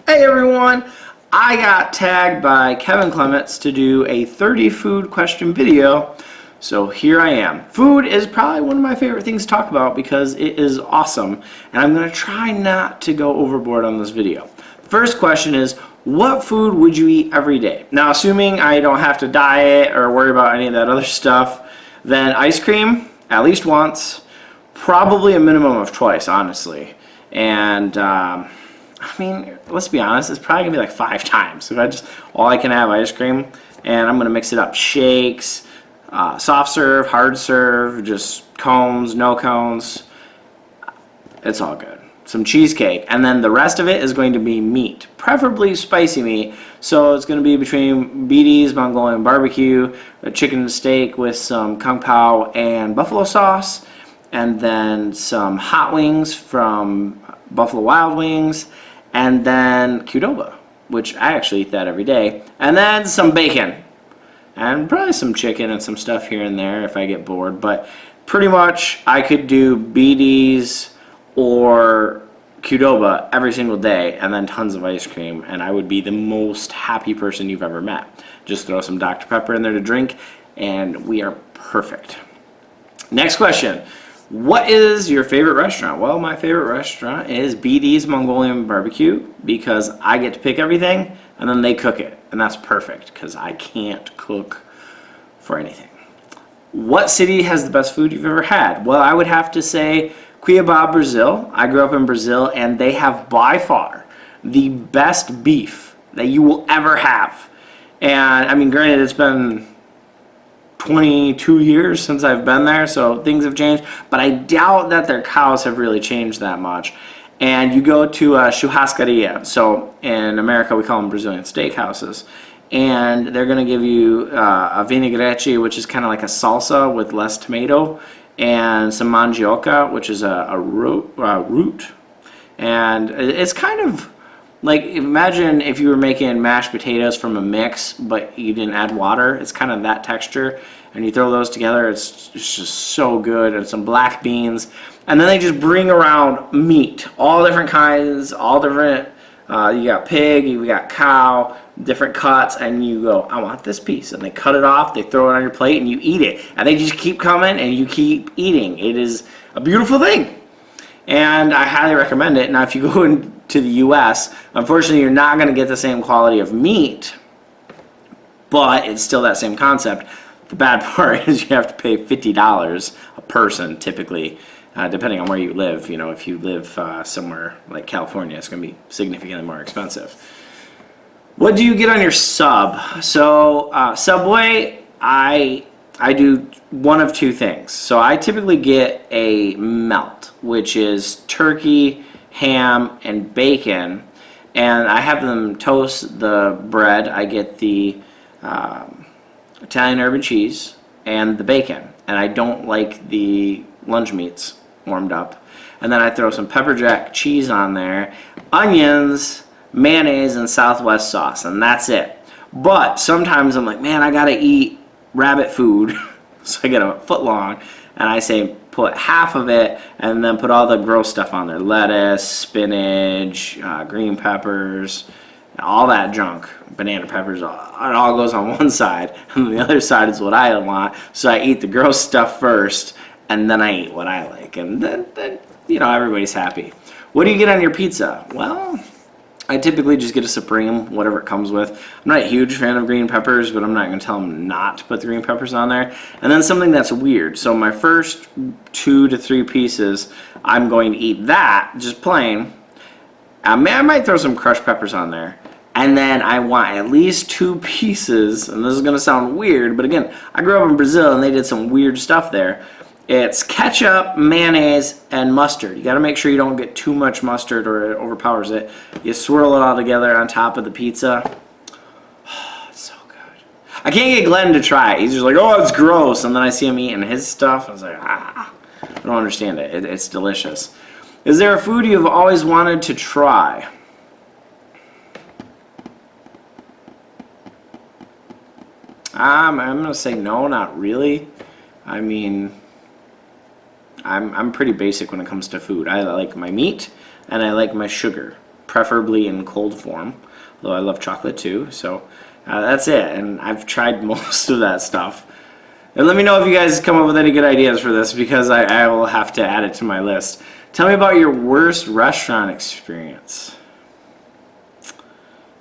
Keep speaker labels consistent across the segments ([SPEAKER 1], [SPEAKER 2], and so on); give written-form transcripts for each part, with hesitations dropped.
[SPEAKER 1] Hey everyone! I got tagged by Kevin Clements to do a 30 food question video, so here I am. Food is probably one of my favorite things to talk about because it is awesome, and I'm going to try not to go overboard on this video. First question is, what food would you eat every day? Now, assuming I don't have to diet or worry about any of that other stuff, then ice cream, at least once, probably a minimum of twice, honestly. And I mean, let's be honest, it's probably gonna be like 5 times. If all I can have ice cream, and I'm gonna mix it up. Shakes, soft serve, hard serve, just cones, no cones. It's all good. Some cheesecake, and then the rest of it is going to be meat, preferably spicy meat. So it's going to be between BD's Mongolian barbecue, a chicken and steak with some kung pao and buffalo sauce, and then some hot wings from Buffalo Wild Wings, and then Qdoba, which I actually eat that every day, and then some bacon, and probably some chicken and some stuff here and there if I get bored. But pretty much I could do BD's or Qdoba every single day, and then tons of ice cream, and I would be the most happy person you've ever met. Just throw some Dr. Pepper in there to drink, and we are perfect. Next question. What is your favorite restaurant? Well, my favorite restaurant is BD's Mongolian Barbecue because I get to pick everything, and then they cook it, and that's perfect because I can't cook for anything. What city has the best food you've ever had? Well, I would have to say Cuiabá, Brazil. I grew up in Brazil, and they have by far the best beef that you will ever have. And I mean, granted, it's been 22 years since I've been there, so things have changed, but I doubt that their cows have really changed that much. And you go to a churrascaria, so in America we call them Brazilian steakhouses, and they're going to give you a vinaigrette, which is kind of like a salsa with less tomato, and some mandioca, which is a root, and it's kind of like, imagine if you were making mashed potatoes from a mix, but you didn't add water. It's kind of that texture, and you throw those together, it's just so good. And some black beans, and then they just bring around meat, all different kinds, all different. You got pig, you got cow, different cuts, and you go, I want this piece, and they cut it off, they throw it on your plate, and you eat it, and they just keep coming, and you keep eating. It is a beautiful thing, and I highly recommend it. Now, if you go into the U.S., unfortunately, you're not going to get the same quality of meat, but it's still that same concept. The bad part is you have to pay $50 a person, typically, depending on where you live. You know, if you live somewhere like California, it's going to be significantly more expensive. What do you get on your sub? So Subway, I do one of two things. So I typically get a melt, which is turkey, ham, and bacon, and I have them toast the bread. I get the Italian herb and cheese and the bacon, and I don't like the lunch meats warmed up. And then I throw some pepper jack cheese on there, onions, mayonnaise, and Southwest sauce, and that's it. But sometimes I'm like, man, I gotta eat rabbit food, so I get a foot long, and I say put half of it and then put all the gross stuff on there: lettuce, spinach, green peppers, all that junk, banana peppers. It all goes on one side, and the other side is what I want. So I eat the gross stuff first, and then I eat what I like, and then you know, everybody's happy. What do you get on your pizza? Well, I typically just get a Supreme, whatever it comes with. I'm not a huge fan of green peppers, but I'm not going to tell them not to put the green peppers on there. And then something that's weird. So my first 2 to 3 pieces, I'm going to eat that, just plain. I might throw some crushed peppers on there. And then I want at least 2 pieces, and this is going to sound weird, but again, I grew up in Brazil, and they did some weird stuff there. It's ketchup, mayonnaise, and mustard. You got to make sure you don't get too much mustard or it overpowers it. You swirl it all together on top of the pizza. Oh, it's so good. I can't get Glenn to try it. He's just like, oh, it's gross. And then I see him eating his stuff. I was like, I don't understand it. It's delicious. Is there a food you've always wanted to try? I'm going to say no, not really. I mean, I'm pretty basic when it comes to food. I like my meat and I like my sugar. preferably in cold form, although I love chocolate too. So that's it, and I've tried most of that stuff. And let me know if you guys come up with any good ideas for this, because I will have to add it to my list. Tell me about your worst restaurant experience.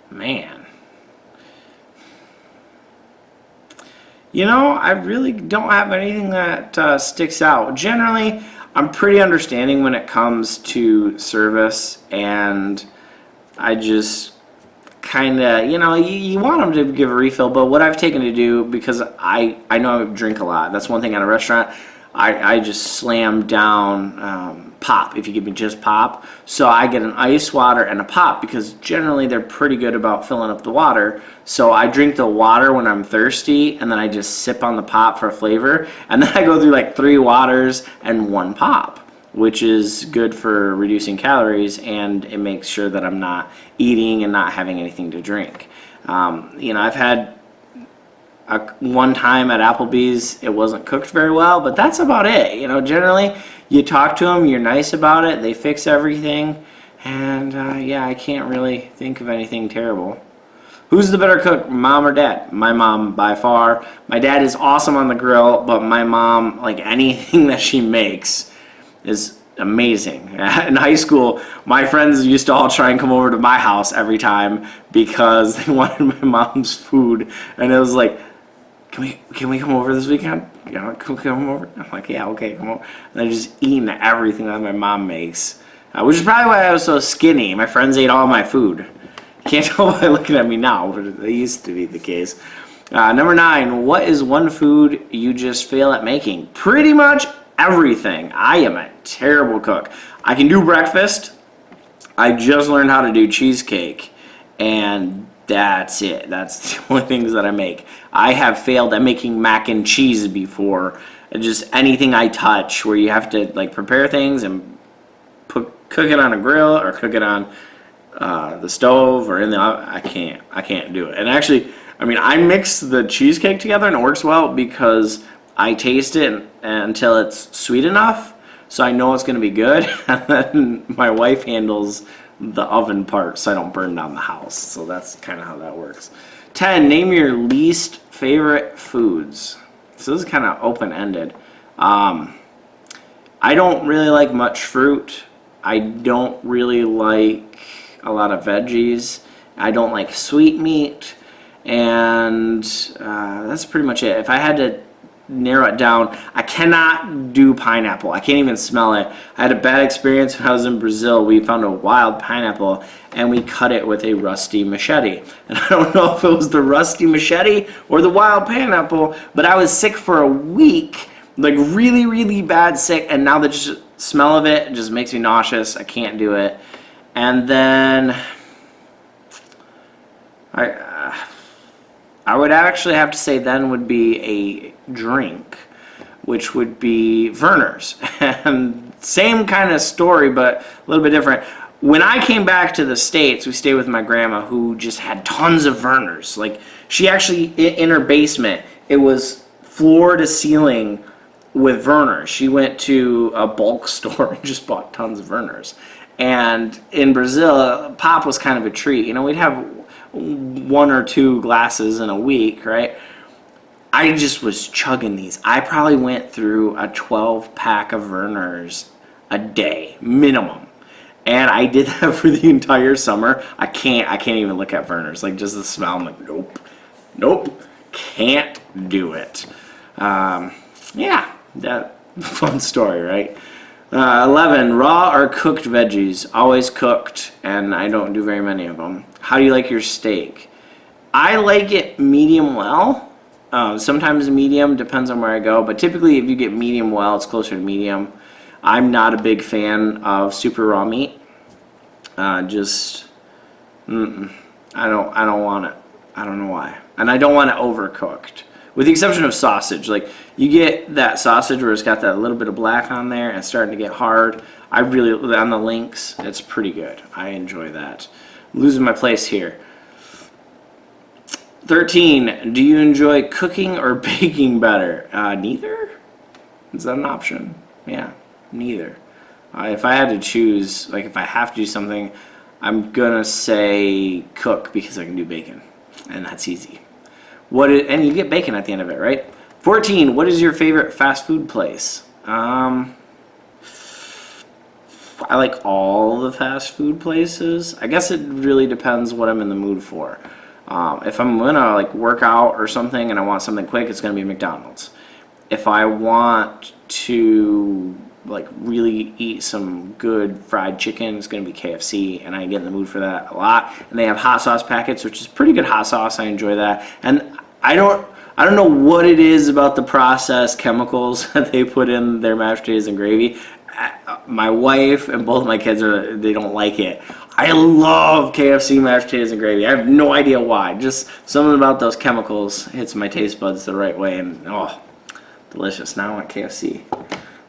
[SPEAKER 1] Man. You know, I really don't have anything that sticks out. Generally, I'm pretty understanding when it comes to service, and I just kind of, you want them to give a refill, but what I've taken to do, because I know I drink a lot, that's one thing at a restaurant, I just slam down pop, if you give me just pop. So I get an ice water and a pop, because generally they're pretty good about filling up the water. So I drink the water when I'm thirsty, and then I just sip on the pop for flavor, and then I go through like 3 waters and 1 pop, which is good for reducing calories, and it makes sure that I'm not eating and not having anything to drink. I've had one time at Applebee's, it wasn't cooked very well, but that's about it. Generally, you talk to them, you're nice about it, they fix everything, and I can't really think of anything terrible. Who's the better cook, mom or dad? My mom, by far. My dad is awesome on the grill, but my mom, like anything that she makes, is amazing. In high school, my friends used to all try and come over to my house every time because they wanted my mom's food, and it was like, can we come over this weekend? Can we come over? I'm like, yeah, okay, come over. And they're just eating everything that my mom makes, which is probably why I was so skinny. My friends ate all my food. Can't tell by looking at me now, but it used to be the case. Number 9, what is one food you just fail at making? Pretty much everything. I am a terrible cook. I can do breakfast. I just learned how to do cheesecake, and that's it. That's the only things that I make. I have failed at making mac and cheese before. Just anything I touch, where you have to like prepare things and cook it on a grill or cook it on the stove or in the oven. I can't do it. And actually, I mix the cheesecake together and it works well because I taste it until it's sweet enough, so I know it's going to be good. And then my wife handles the oven part so I don't burn down the house. So that's kind of how that works. 10, name your least favorite foods. So this is kind of open-ended. I don't really like much fruit. I don't really like a lot of veggies. I don't like sweet meat. And that's pretty much it. If I had to narrow it down, I cannot do pineapple. I can't even smell it. I had a bad experience when I was in Brazil. We found a wild pineapple and we cut it with a rusty machete. And I don't know if it was the rusty machete or the wild pineapple, but I was sick for a week, like really, really bad sick, and now the just smell of it just makes me nauseous. I can't do it. And then I would actually have to say then would be a drink, which would be Werner's. And same kind of story, but a little bit different. When I came back to the States, we stayed with my grandma, who just had tons of Werner's. Like, she actually, in her basement, it was floor to ceiling with Werner's. She went to a bulk store and just bought tons of Werner's. And in Brazil, pop was kind of a treat. We'd have 1 or 2 glasses in a week, right? I just was chugging these. I probably went through a 12-pack of Werner's a day, minimum. And I did that for the entire summer. I can't even look at Werner's. Like, just the smell, I'm like, nope, can't do it. Yeah, that fun story, right? 11, raw or cooked veggies. Always cooked, and I don't do very many of them. How do you like your steak? I like it medium well. Sometimes medium, depends on where I go, but typically if you get medium well, it's closer to medium. I'm not a big fan of super raw meat. I don't want it. I don't know why. And I don't want it overcooked. With the exception of sausage. Like, you get that sausage where it's got that little bit of black on there and it's starting to get hard. On the links, it's pretty good. I enjoy that. I'm losing my place here. 13, do you enjoy cooking or baking better? Neither? Is that an option? Yeah, neither. If I had to choose, like if I have to do something, I'm gonna say cook because I can do bacon, and that's easy. And you get bacon at the end of it, right? 14. What is your favorite fast food place? I like all the fast food places. I guess it really depends what I'm in the mood for. If I'm gonna like work out or something and I want something quick, it's gonna be McDonald's. If I want to like really eat some good fried chicken, it's gonna be KFC, and I get in the mood for that a lot. And they have hot sauce packets, which is pretty good hot sauce. I enjoy that. And I don't know what it is about the processed chemicals that they put in their mashed potatoes and gravy. My wife and both my kids they don't like it. I love KFC mashed potatoes and gravy. I have no idea why. Just something about those chemicals hits my taste buds the right way, and oh, delicious. Now I want KFC.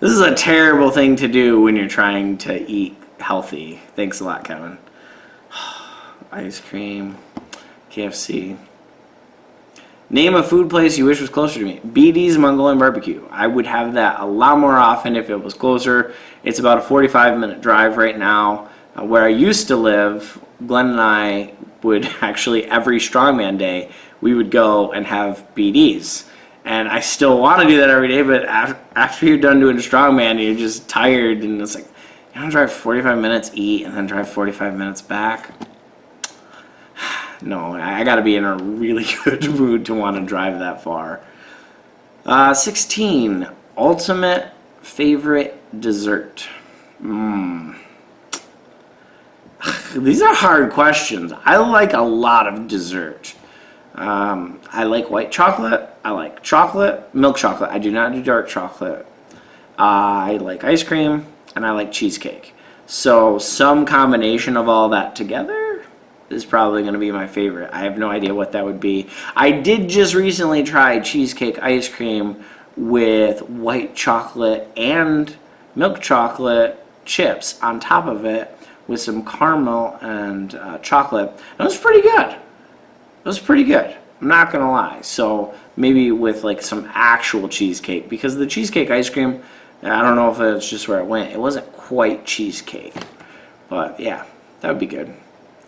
[SPEAKER 1] This is a terrible thing to do when you're trying to eat healthy. Thanks a lot, Kevin. Ice cream, KFC. Name a food place you wish was closer to me. BD's Mongolian Barbecue. I would have that a lot more often if it was closer. It's about a 45-minute drive right now. Where I used to live, Glenn and I would actually, every strongman day, we would go and have BD's. And I still want to do that every day, but after you're done doing strongman, you're just tired, and it's like, you want to drive 45 minutes, eat, and then drive 45 minutes back? No, I got to be in a really good mood to want to drive that far. 16, ultimate favorite dessert. These are hard questions. I like a lot of dessert. I like white chocolate. I like chocolate, milk chocolate. I do not do dark chocolate. I like ice cream, and I like cheesecake. So some combination of all that together is probably going to be my favorite. I have no idea what that would be. I did just recently try cheesecake ice cream with white chocolate and milk chocolate chips on top of it with some caramel and chocolate. And it was pretty good. It was pretty good. I'm not going to lie. So maybe with like some actual cheesecake, because the cheesecake ice cream, I don't know if it's just where it went. It wasn't quite cheesecake. But yeah, that would be good.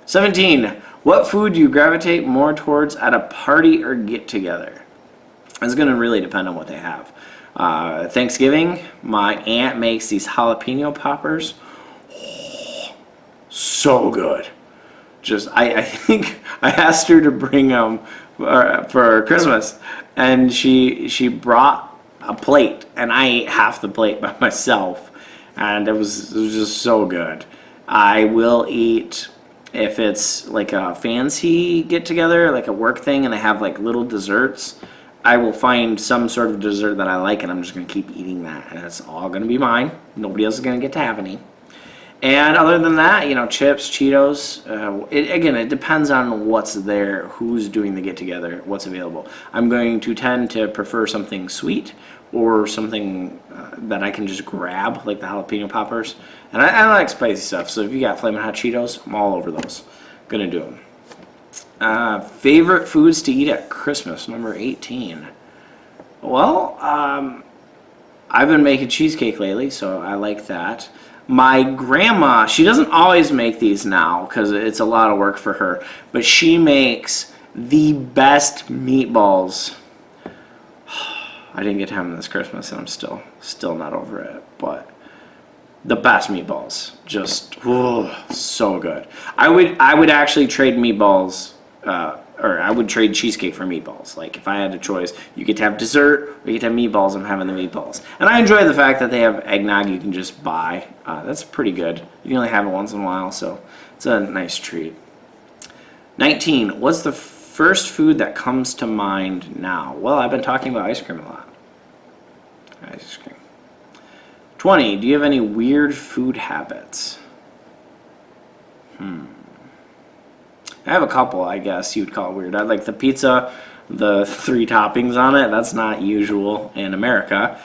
[SPEAKER 1] 17. What food do you gravitate more towards at a party or get together? It's going to really depend on what they have. Thanksgiving, my aunt makes these jalapeno poppers. Oh, so good. I think I asked her to bring them for Christmas, and she brought a plate, and I ate half the plate by myself, and it was just so good. I will eat. If it's like a fancy get-together, like a work thing, and they have like little desserts, I will find some sort of dessert that I like, and I'm just going to keep eating that. And it's all going to be mine. Nobody else is going to get to have any. And other than that, chips, Cheetos. It depends on what's there, who's doing the get-together, what's available. I'm going to tend to prefer something sweet or something that I can just grab, like the jalapeno poppers. And I like spicy stuff, so if you got Flamin' Hot Cheetos, I'm all over those. Gonna do them. Favorite foods to eat at Christmas, number 18. Well, I've been making cheesecake lately, so I like that. My grandma, she doesn't always make these now because it's a lot of work for her, but she makes the best meatballs. I didn't get to have them this Christmas, and I'm still not over it, but the best meatballs, just so good. I would actually trade meatballs, or I would trade cheesecake for meatballs. Like if I had a choice, you get to have dessert or you get to have meatballs. I'm having the meatballs, and I enjoy the fact that they have eggnog you can just buy. That's pretty good. You can only have it once in a while, so it's a nice treat. 19. What's the first food that comes to mind now? Well, I've been talking about ice cream a lot. Ice cream. 20. Do you have any weird food habits? I have a couple, I guess you'd call it weird. I like the pizza, the 3 toppings on it. That's not usual in America.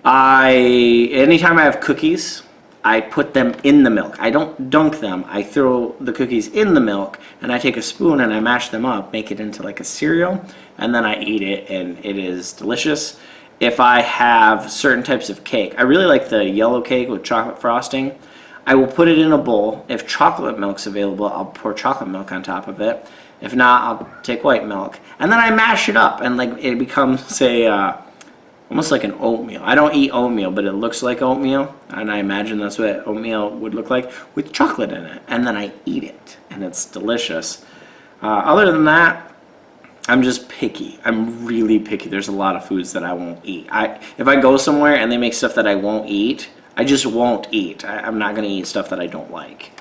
[SPEAKER 1] Anytime I have cookies, I put them in the milk. I don't dunk them. I throw the cookies in the milk, and I take a spoon and I mash them up, make it into like a cereal, and then I eat it, and it is delicious. If I have certain types of cake, I really like the yellow cake with chocolate frosting. I will put it in a bowl. If chocolate milk's available, I'll pour chocolate milk on top of it. If not, I'll take white milk. And then I mash it up, and like it becomes almost like an oatmeal. I don't eat oatmeal, but it looks like oatmeal, and I imagine that's what oatmeal would look like with chocolate in it. And then I eat it, and it's delicious. Other than that, I'm just picky. I'm really picky. There's a lot of foods that I won't eat. If I go somewhere and they make stuff that I won't eat, I just won't eat. I'm not going to eat stuff that I don't like.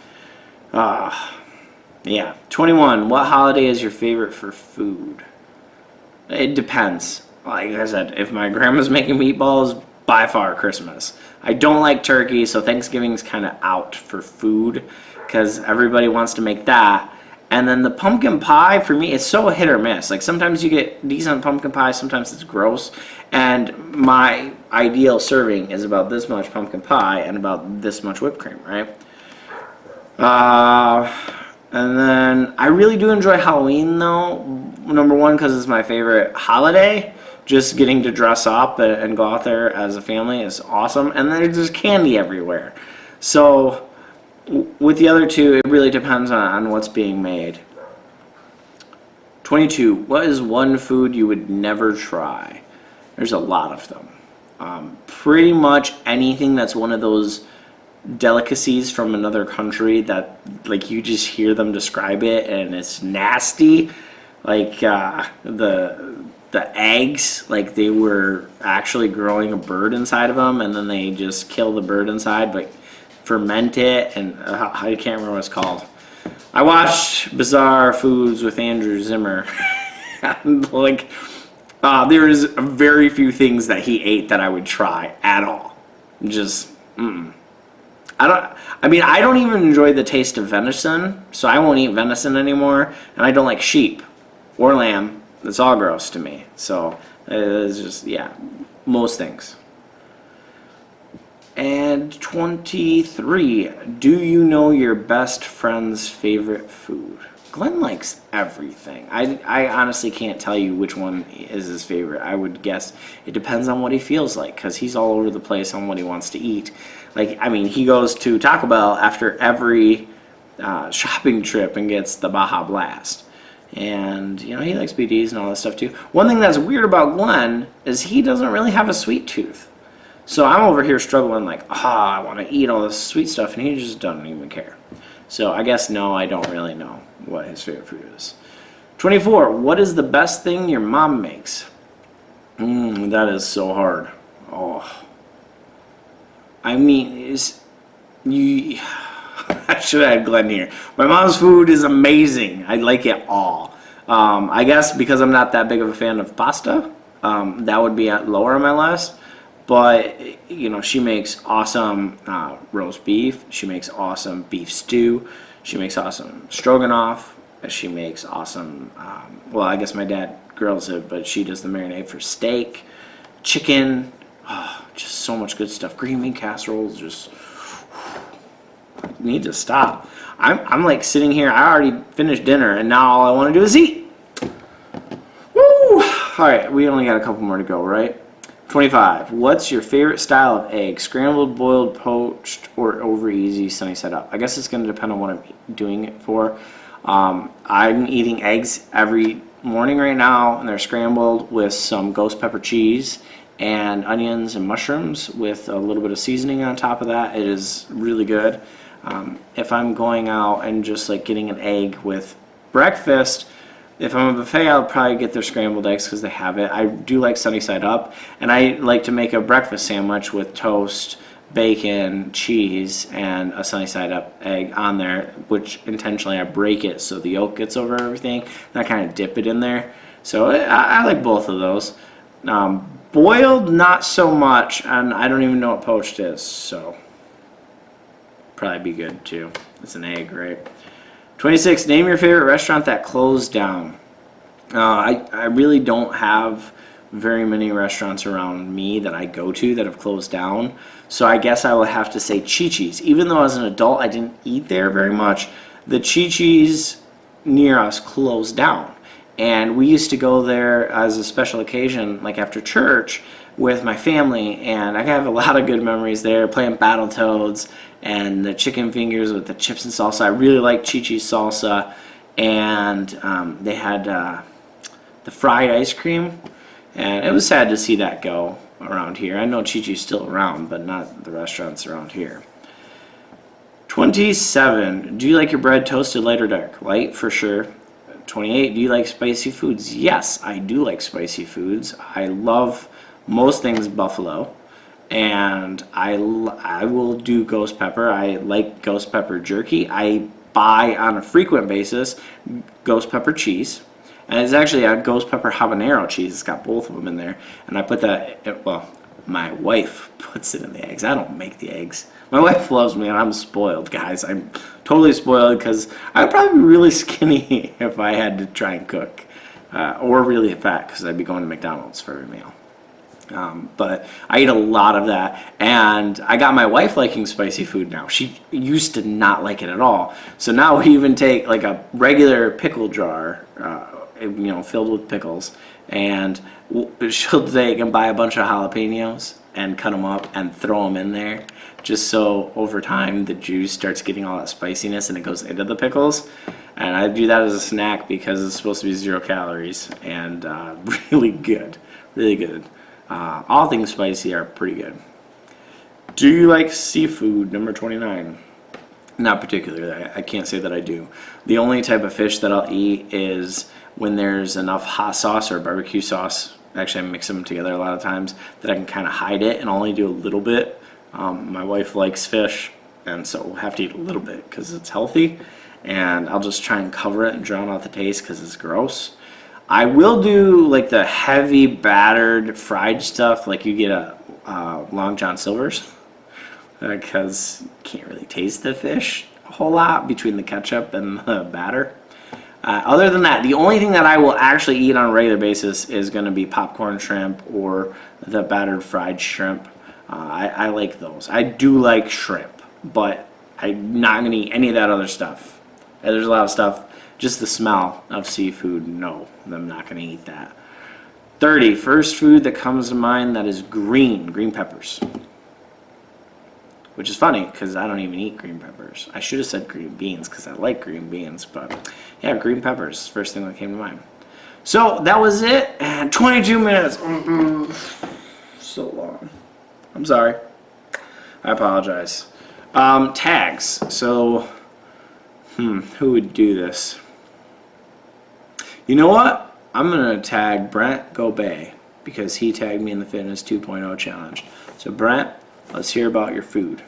[SPEAKER 1] Yeah. 21. What holiday is your favorite for food? It depends. Like I said, if my grandma's making meatballs, by far Christmas. I don't like turkey, so Thanksgiving's kind of out for food because everybody wants to make that. And then the pumpkin pie, for me, it's so hit or miss. Like sometimes you get decent pumpkin pie, sometimes it's gross. And my ideal serving is about this much pumpkin pie and about this much whipped cream, right? And then I really do enjoy Halloween, though. Number one, because it's my favorite holiday. Just getting to dress up and go out there as a family is awesome. And then there's just candy everywhere. So with the other two, it really depends on what's being made. 22. What is one food you would never try? There's a lot of them. Pretty much anything that's one of those delicacies from another country that like you just hear them describe it and it's nasty. Like the eggs, like they were actually growing a bird inside of them, and then they just kill the bird inside, but ferment it, and I can't remember what it's called. I watched Bizarre Foods with Andrew Zimmer. Like, there is very few things that he ate that I would try at all. Just, I don't even enjoy the taste of venison, so I won't eat venison anymore, and I don't like sheep or lamb. It's all gross to me. So it's just, yeah, most things. And 23, do you know your best friend's favorite food? Glenn likes everything. I honestly can't tell you which one is his favorite. I would guess it depends on what he feels like because he's all over the place on what he wants to eat. Like, I mean, he goes to Taco Bell after every shopping trip and gets the Baja Blast. And, you know, he likes BDs and all that stuff too. One thing that's weird about Glenn is he doesn't really have a sweet tooth. So I'm over here struggling like, I want to eat all this sweet stuff, and he just doesn't even care. So I guess no, I don't really know what his favorite food is. 24, what is the best thing your mom makes? That is so hard. I mean, I should have had Glenn here. My mom's food is amazing. I like it all. I guess because I'm not that big of a fan of pasta, that would be lower on my list. But, you know, she makes awesome roast beef. She makes awesome beef stew. She makes awesome stroganoff. She makes awesome, well, I guess my dad grills it, but she does the marinade for steak, chicken. Just so much good stuff. Green bean casseroles, just need to stop. I'm like sitting here. I already finished dinner, and now all I want to do is eat. Woo! All right, we only got a couple more to go, right? 25. What's your favorite style of egg? Scrambled, boiled, poached, or over easy, sunny side up? I guess it's going to depend on what I'm doing it for. I'm eating eggs every morning right now, and they're scrambled with some ghost pepper cheese and onions and mushrooms with a little bit of seasoning on top of that. It is really good. If I'm going out and just like getting an egg with breakfast, if I'm a buffet, I'll probably get their scrambled eggs because they have it. I do like sunny side up, and I like to make a breakfast sandwich with toast, bacon, cheese, and a sunny side up egg on there, which intentionally I break it so the yolk gets over everything, and I kind of dip it in there. So I like both of those. Boiled, not so much, and I don't even know what poached is, so probably be good too. It's an egg, right? 26, name your favorite restaurant that closed down. I really don't have very many restaurants around me that I go to that have closed down, so I guess I will have to say Chi-Chi's. Even though as an adult I didn't eat there very much, the Chi-Chi's near us closed down. And we used to go there as a special occasion, like after church, with my family, and I have a lot of good memories there, playing Battletoads and the chicken fingers with the chips and salsa. I really like Chi-Chi's salsa, and they had the fried ice cream, and it was sad to see that go around here. I know Chi-Chi's still around, but not the restaurants around here. 27, do you like your bread toasted, light or dark? Light, for sure. 28, do you like spicy foods? Yes, I do like spicy foods. I love most things buffalo, and I will do ghost pepper. I like ghost pepper jerky. I buy on a frequent basis ghost pepper cheese, and it's actually a ghost pepper habanero cheese. It's got both of them in there, and I put that, well, my wife puts it in the eggs. I don't make the eggs. My wife loves me, and I'm spoiled, guys. I'm totally spoiled because I'd probably be really skinny if I had to try and cook, or really fat because I'd be going to McDonald's for every meal. But I eat a lot of that, and I got my wife liking spicy food now. She used to not like it at all. So now we even take like a regular pickle jar, filled with pickles, and she'll take and buy a bunch of jalapenos and cut them up and throw them in there, just so over time the juice starts getting all that spiciness and it goes into the pickles. And I do that as a snack because it's supposed to be 0 calories and really good, really good. All things spicy are pretty good. Do you like seafood? Number 29. Not particularly. I can't say that I do. The only type of fish that I'll eat is when there's enough hot sauce or barbecue sauce. Actually, I mix them together a lot of times that I can kind of hide it and only do a little bit. My wife likes fish, and so we'll have to eat a little bit because it's healthy. And I'll just try and cover it and drown out the taste because it's gross. I will do like the heavy battered fried stuff like you get at Long John Silver's, because you can't really taste the fish a whole lot between the ketchup and the batter. Other than that, the only thing that I will actually eat on a regular basis is going to be popcorn shrimp or the battered fried shrimp. I like those. I do like shrimp, but I'm not going to eat any of that other stuff. There's a lot of stuff. Just the smell of seafood, no, I'm not going to eat that. 30, first food that comes to mind that is green peppers. Which is funny because I don't even eat green peppers. I should have said green beans because I like green beans, but yeah, green peppers, first thing that came to mind. So that was it, and 22 minutes. So long. I'm sorry. I apologize. Tags. So, who would do this? You know what? I'm going to tag Brent Gobay because he tagged me in the Fitness 2.0 challenge. So Brent, let's hear about your food.